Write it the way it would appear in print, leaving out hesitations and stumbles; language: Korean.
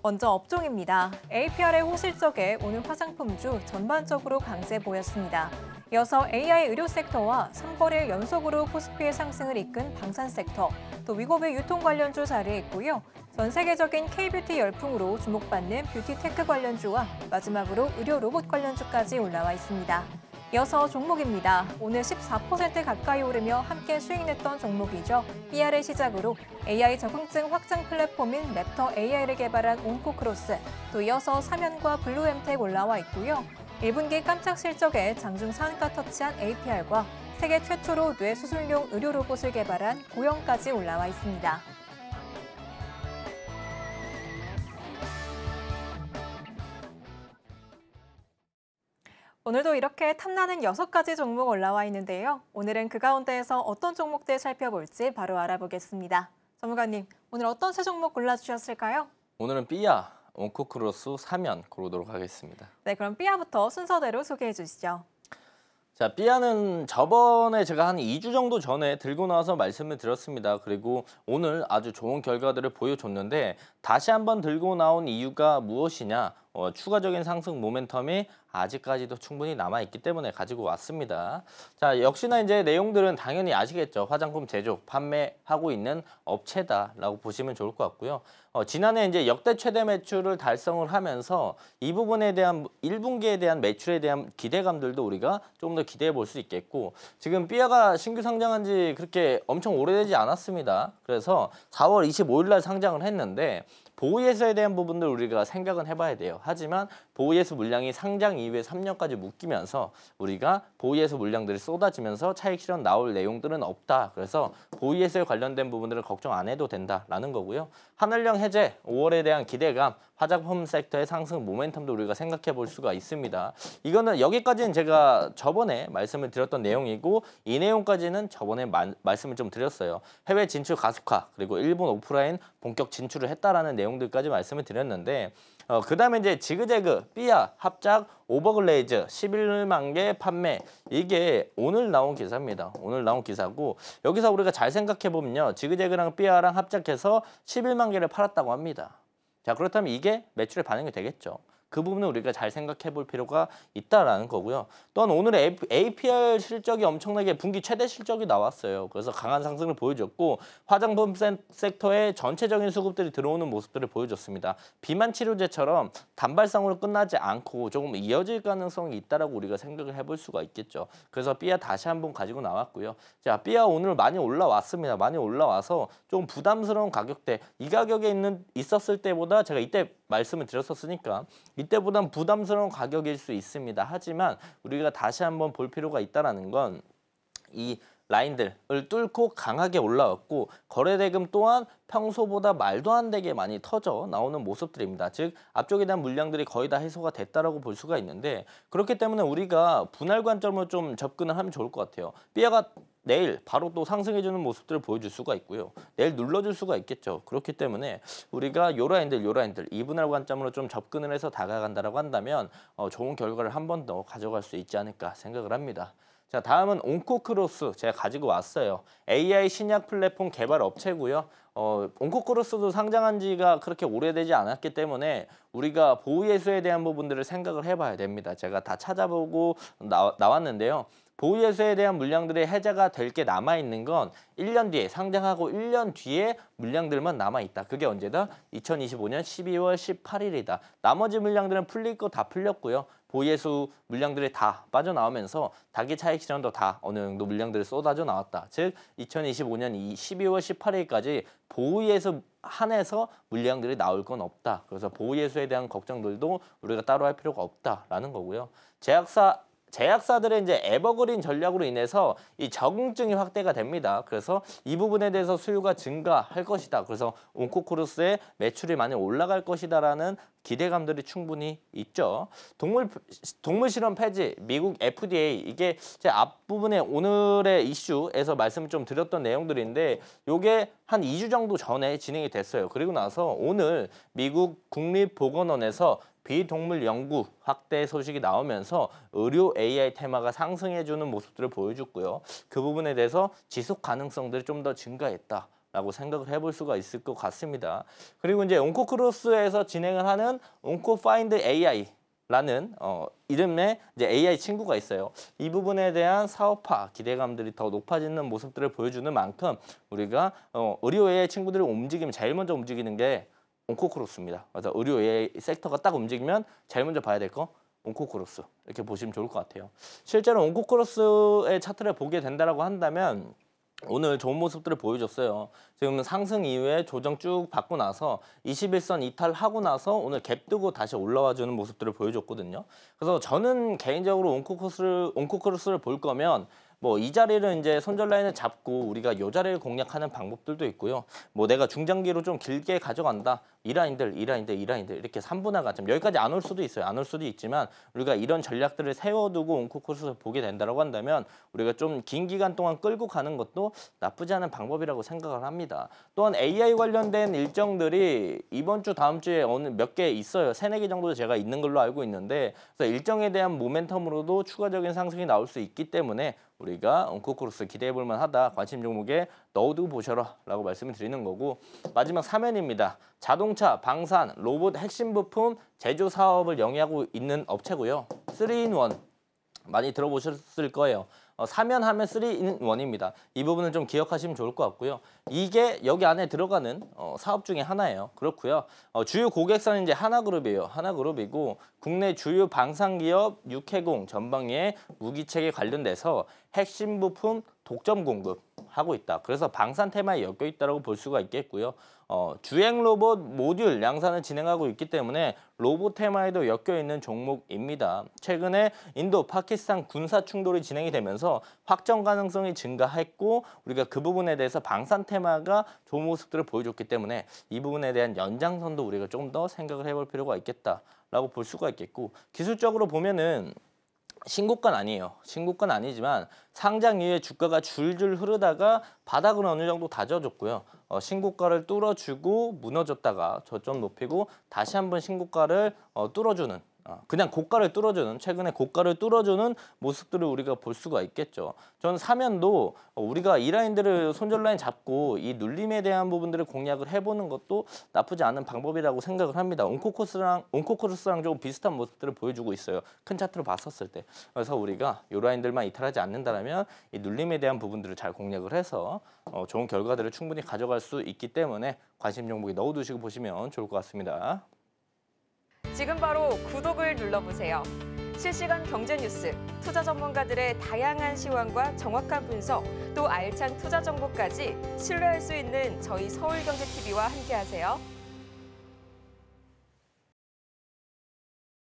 먼저 업종입니다. APR의 호실적에 오늘 화장품주 전반적으로 강세 보였습니다. 이어서 AI 의료 섹터와 3거래일 연속으로 코스피의 상승을 이끈 방산 섹터, 또 위고비 유통 관련주 자리했고요. 전 세계적인 K뷰티 열풍으로 주목받는 뷰티 테크 관련주와 마지막으로 의료 로봇 관련주까지 올라와 있습니다. 이어서 종목입니다. 오늘 14% 가까이 오르며 함께 수익냈던 종목이죠. PR을 시작으로 AI 적응증 확장 플랫폼인 랩터 AI를 개발한 온코크로스, 또 이어서 사면과 블루엠텍 올라와 있고요. 1분기 깜짝 실적에 장중 상한가 터치한 APR과 세계 최초로 뇌수술용 의료 로봇을 개발한 고영까지 올라와 있습니다. 오늘도 이렇게 탐나는 6가지 종목 올라와 있는데요. 오늘은 그 가운데에서 어떤 종목들 살펴볼지 바로 알아보겠습니다. 전문가님, 오늘 어떤 새 종목 골라주셨을까요? 오늘은 삐아, 온코크로스, 사면 고르도록 하겠습니다. 네, 그럼 삐아부터 순서대로 소개해 주시죠. 자, 삐아는 저번에 제가 한 2주 정도 전에 들고 나와서 말씀을 드렸습니다. 그리고 오늘 아주 좋은 결과들을 보여줬는데 다시 한번 들고 나온 이유가 무엇이냐? 추가적인 상승 모멘텀이 아직까지도 충분히 남아있기 때문에 가지고 왔습니다. 자, 역시나 이제 내용들은 당연히 아시겠죠. 화장품 제조, 판매하고 있는 업체다라고 보시면 좋을 것 같고요. 지난해 이제 역대 최대 매출을 달성을 하면서 이 부분에 대한 1분기에 대한 매출에 대한 기대감들도 우리가 좀 더 기대해 볼 수 있겠고, 지금 삐아가 신규 상장한 지 그렇게 엄청 오래되지 않았습니다. 그래서 4월 25일 날 상장을 했는데 보호예수에 대한 부분들 우리가 생각은 해봐야 돼요. 하지만 보호예수 물량이 상장 이후에 3년까지 묶이면서 우리가 보호예수 물량들이 쏟아지면서 차익 실현 나올 내용들은 없다. 그래서 보호예수에 관련된 부분들은 걱정 안 해도 된다라는 거고요. 하늘령 해제 5월에 대한 기대감, 화장품 섹터의 상승 모멘텀도 우리가 생각해 볼 수가 있습니다. 이거는 여기까지는 제가 저번에 말씀을 드렸던 내용이고, 이 내용까지는 저번에 말씀을 좀 드렸어요. 해외 진출 가속화, 그리고 일본 오프라인 본격 진출을 했다라는 내용들까지 말씀을 드렸는데, 그 다음에 이제 지그재그, 삐아, 합작, 오버글레이즈 11만 개 판매, 이게 오늘 나온 기사입니다. 오늘 나온 기사고, 여기서 우리가 잘 생각해 보면요, 지그재그랑 삐아랑 합작해서 11만 개를 팔았다고 합니다. 자, 그렇다면 이게 매출에 반영이 되겠죠. 그 부분은 우리가 잘 생각해 볼 필요가 있다라는 거고요. 또한 오늘 APR 실적이 엄청나게 분기 최대 실적이 나왔어요. 그래서 강한 상승을 보여줬고, 화장품 섹터의 전체적인 수급들이 들어오는 모습들을 보여줬습니다. 비만 치료제처럼 단발성으로 끝나지 않고 조금 이어질 가능성이 있다라고 우리가 생각을 해볼 수가 있겠죠. 그래서 삐아 다시 한번 가지고 나왔고요. 자, 삐아 오늘 많이 올라왔습니다. 많이 올라와서 좀 부담스러운 가격대, 이 가격에 있었을 때보다 제가 이때 말씀을 드렸었으니까 이때보단 부담스러운 가격일 수 있습니다. 하지만 우리가 다시 한번 볼 필요가 있다는 건, 이 라인들을 뚫고 강하게 올라왔고, 거래대금 또한 평소보다 말도 안 되게 많이 터져 나오는 모습들입니다. 즉 앞쪽에 대한 물량들이 거의 다 해소가 됐다라고 볼 수가 있는데, 그렇기 때문에 우리가 분할 관점으로 좀 접근을 하면 좋을 것 같아요. 삐아가 내일 바로 또 상승해주는 모습들을 보여줄 수가 있고요. 내일 눌러줄 수가 있겠죠. 그렇기 때문에 우리가 요 라인들, 이 분할 관점으로 좀 접근을 해서 다가간다라고 한다면 좋은 결과를 한 번 더 가져갈 수 있지 않을까 생각을 합니다. 자, 다음은 온코크로스 제가 가지고 왔어요. AI 신약 플랫폼 개발 업체고요. 온코크로스도 상장한 지가 그렇게 오래되지 않았기 때문에 우리가 보호예수에 대한 부분들을 생각을 해봐야 됩니다. 제가 다 찾아보고 나왔는데요. 보호예수에 대한 물량들의 해제가 될 게 남아있는 건 1년 뒤에, 상장하고 1년 뒤에 물량들만 남아있다. 그게 언제다? 2025년 12월 18일이다. 나머지 물량들은 풀릴 거 다 풀렸고요. 보호예수 물량들이 다 빠져나오면서 단기 차익 실현도 다 어느 정도 물량들이 쏟아져 나왔다. 즉 2025년 12월 18일까지 보호예수 한해서 물량들이 나올 건 없다. 그래서 보호예수에 대한 걱정들도 우리가 따로 할 필요가 없다라는 거고요. 제약사들의 이제 에버그린 전략으로 인해서 이 적응증이 확대가 됩니다. 그래서 이 부분에 대해서 수요가 증가할 것이다. 그래서 온코크로스의 매출이 많이 올라갈 것이다라는 기대감들이 충분히 있죠. 동물 실험 폐지, 미국 FDA, 이게 제 앞부분에 오늘의 이슈에서 말씀을 좀 드렸던 내용들인데, 요게 한 2주 정도 전에 진행이 됐어요. 그리고 나서 오늘 미국 국립보건원에서 비동물 연구 확대 소식이 나오면서 의료 AI 테마가 상승해주는 모습들을 보여줬고요. 그 부분에 대해서 지속 가능성들이 좀 더 증가했다. 라고 생각을 해볼 수가 있을 것 같습니다. 그리고 이제 온코크로스에서 진행을 하는 온코파인드 AI라는 이름의 이제 AI 친구가 있어요. 이 부분에 대한 사업화 기대감들이 더 높아지는 모습들을 보여주는 만큼 우리가 의료 AI 친구들이 움직이면 제일 먼저 움직이는 게 온코크로스입니다. 그래서 의료 AI 섹터가 딱 움직이면 제일 먼저 봐야 될 거 온코크로스 이렇게 보시면 좋을 것 같아요. 실제로 온코크로스의 차트를 보게 된다라고 한다면 오늘 좋은 모습들을 보여줬어요. 지금 상승 이후에 조정 쭉 받고 나서 21선 이탈하고 나서 오늘 갭 뜨고 다시 올라와주는 모습들을 보여줬거든요. 그래서 저는 개인적으로 온코크로스를 볼 거면 뭐 이 자리를 이제 손절 라인을 잡고 우리가 이 자리를 공략하는 방법들도 있고요. 뭐 내가 중장기로 좀 길게 가져간다. 이 라인들 이렇게 3분할 가점 여기까지 안 올 수도 있어요. 안 올 수도 있지만 우리가 이런 전략들을 세워두고 온코크로스를 보게 된다고 한다면 우리가 좀 긴 기간 동안 끌고 가는 것도 나쁘지 않은 방법이라고 생각을 합니다. 또한 AI 관련된 일정들이 이번 주 다음 주에 어느 몇 개 있어요. 3-4개 정도 제가 있는 걸로 알고 있는데 그래서 일정에 대한 모멘텀으로도 추가적인 상승이 나올 수 있기 때문에 우리가 온코크로스 기대해볼 만하다. 관심 종목에 넣어두고 보셔라 라고 말씀을 드리는 거고 마지막 3연입니다. 자동차, 방산, 로봇 핵심 부품 제조 사업을 영위하고 있는 업체고요. 3-in-1 많이 들어보셨을 거예요. 3연 하면 3-in-1입니다. 이 부분을 좀 기억하시면 좋을 것 같고요. 이게 여기 안에 들어가는 사업 중에 하나예요. 그렇고요. 주요 고객사는 이제 하나그룹이에요. 하나그룹이고 국내 주요 방산기업 육해공 전방위의 무기체계 관련돼서 핵심 부품 독점 공급하고 있다. 그래서 방산 테마에 엮여 있다고 볼 수가 있겠고요. 주행 로봇 모듈 양산을 진행하고 있기 때문에 로봇 테마에도 엮여 있는 종목입니다. 최근에 인도, 파키스탄 군사 충돌이 진행이 되면서 확정 가능성이 증가했고 우리가 그 부분에 대해서 방산 테마가 좋은 모습들을 보여줬기 때문에 이 부분에 대한 연장선도 우리가 조금 더 생각을 해볼 필요가 있겠다라고 볼 수가 있겠고 기술적으로 보면은 신고가는 아니에요. 신고가는 아니지만 상장 이후에 주가가 줄줄 흐르다가 바닥은 어느 정도 다져줬고요. 신고가를 뚫어주고 무너졌다가 저점 높이고 다시 한번 신고가를 뚫어주는 그냥 고가를 뚫어주는 최근에 고가를 뚫어주는 모습들을 우리가 볼 수가 있겠죠. 저는 사면도 우리가 이 라인들을 손절 라인 잡고 이 눌림에 대한 부분들을 공략을 해보는 것도 나쁘지 않은 방법이라고 생각을 합니다. 온코크로스랑 조금 비슷한 모습들을 보여주고 있어요. 큰 차트로 봤었을 때. 그래서 우리가 이 라인들만 이탈하지 않는다면 이 눌림에 대한 부분들을 잘 공략을 해서 좋은 결과들을 충분히 가져갈 수 있기 때문에 관심 종목에 넣어두시고 보시면 좋을 것 같습니다. 지금 바로 구독을 눌러보세요. 실시간 경제 뉴스, 투자 전문가들의 다양한 시황과 정확한 분석, 또 알찬 투자 정보까지 신뢰할 수 있는 저희 서울경제TV와 함께하세요.